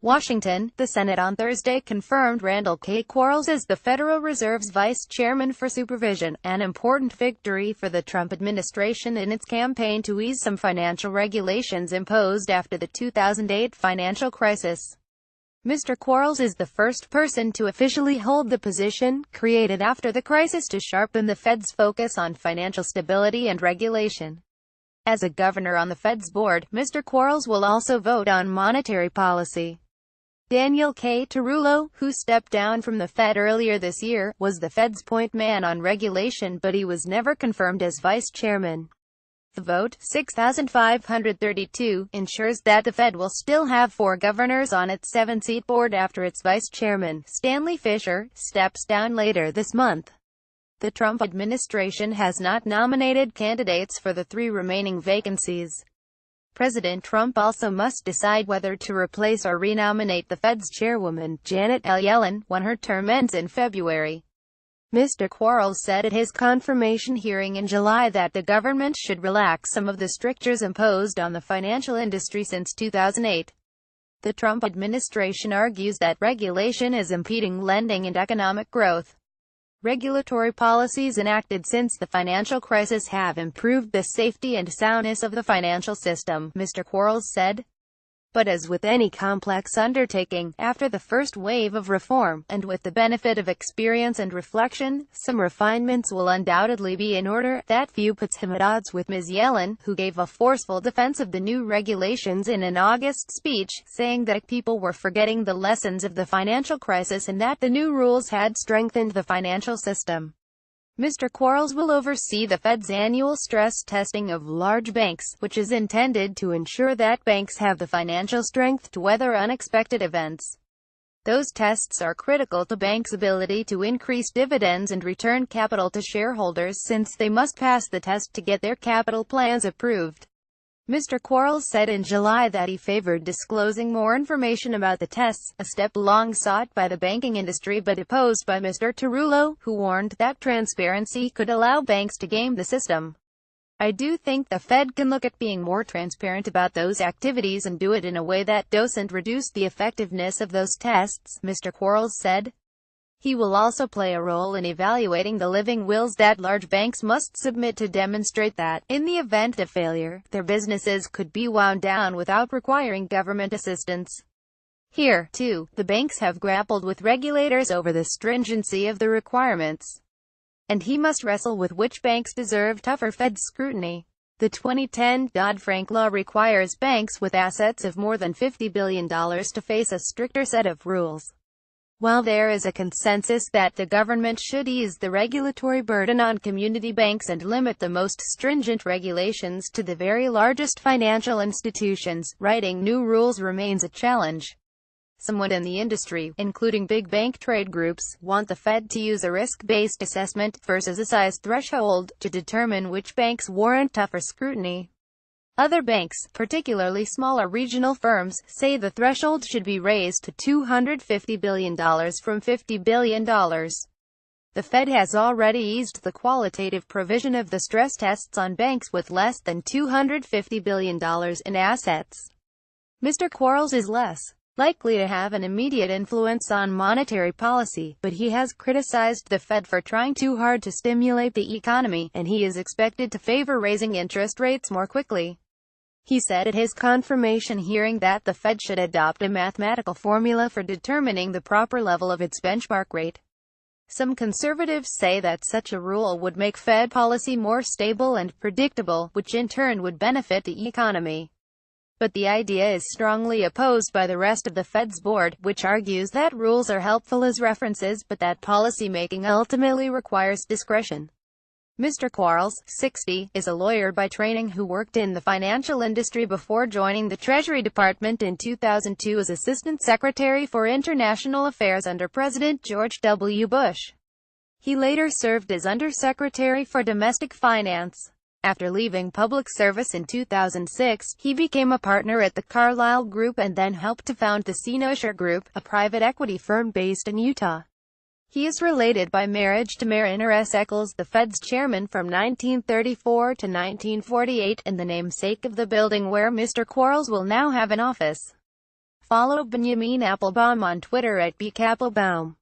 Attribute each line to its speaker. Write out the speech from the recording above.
Speaker 1: Washington, the Senate on Thursday confirmed Randal K. Quarles as the Federal Reserve's vice chairman for supervision, an important victory for the Trump administration in its campaign to ease some financial regulations imposed after the 2008 financial crisis. Mr. Quarles is the first person to officially hold the position, created after the crisis to sharpen the Fed's focus on financial stability and regulation. As a governor on the Fed's board, Mr. Quarles will also vote on monetary policy. Randal K. who stepped down from the Fed earlier this year, was the Fed's point man on regulation, but he was never confirmed as vice chairman. The vote, 6,532, ensures that the Fed will still have 4 governors on its 7-seat board after its vice chairman, Stanley Fischer, steps down later this month. The Trump administration has not nominated candidates for the 3 remaining vacancies. President Trump also must decide whether to replace or renominate the Fed's chairwoman, Janet Yellen, when her term ends in February. Mr. Quarles said at his confirmation hearing in July that the government should relax some of the strictures imposed on the financial industry since 2008. The Trump administration argues that regulation is impeding lending and economic growth. Regulatory policies enacted since the financial crisis have improved the safety and soundness of the financial system, Mr. Quarles said. But as with any complex undertaking, after the first wave of reform, and with the benefit of experience and reflection, some refinements will undoubtedly be in order. That view puts him at odds with Ms. Yellen, who gave a forceful defense of the new regulations in an August speech, saying that people were forgetting the lessons of the financial crisis and that the new rules had strengthened the financial system. Mr. Quarles will oversee the Fed's annual stress testing of large banks, which is intended to ensure that banks have the financial strength to weather unexpected events. Those tests are critical to banks' ability to increase dividends and return capital to shareholders, since they must pass the test to get their capital plans approved. Mr. Quarles said in July that he favored disclosing more information about the tests, a step long sought by the banking industry but opposed by Mr. Tarullo, who warned that transparency could allow banks to game the system. "I do think the Fed can look at being more transparent about those activities and do it in a way that doesn't reduce the effectiveness of those tests," Mr. Quarles said. He will also play a role in evaluating the living wills that large banks must submit to demonstrate that, in the event of failure, their businesses could be wound down without requiring government assistance. Here, too, the banks have grappled with regulators over the stringency of the requirements. And he must wrestle with which banks deserve tougher Fed scrutiny. The 2010 Dodd-Frank law requires banks with assets of more than $50 billion to face a stricter set of rules. While there is a consensus that the government should ease the regulatory burden on community banks and limit the most stringent regulations to the very largest financial institutions, writing new rules remains a challenge. Some in the industry, including big bank trade groups, want the Fed to use a risk-based assessment, versus a size threshold, to determine which banks warrant tougher scrutiny. Other banks, particularly smaller regional firms, say the threshold should be raised to $250 billion from $50 billion. The Fed has already eased the qualitative provision of the stress tests on banks with less than $250 billion in assets. Mr. Quarles is less likely to have an immediate influence on monetary policy, but he has criticized the Fed for trying too hard to stimulate the economy, and he is expected to favor raising interest rates more quickly. He said at his confirmation hearing that the Fed should adopt a mathematical formula for determining the proper level of its benchmark rate. Some conservatives say that such a rule would make Fed policy more stable and predictable, which in turn would benefit the economy. But the idea is strongly opposed by the rest of the Fed's board, which argues that rules are helpful as references but that policy-making ultimately requires discretion. Mr. Quarles, 60, is a lawyer by training who worked in the financial industry before joining the Treasury Department in 2002 as Assistant Secretary for International Affairs under President George W. Bush. He later served as Undersecretary for Domestic Finance. After leaving public service in 2006, he became a partner at the Carlyle Group and then helped to found the Sinosure Group, a private equity firm based in Utah. He is related by marriage to Mariner S. Eccles, the Fed's chairman from 1934 to 1948, and the namesake of the building where Mr. Quarles will now have an office. Follow Benjamin Applebaum on Twitter at @BKapplebaum.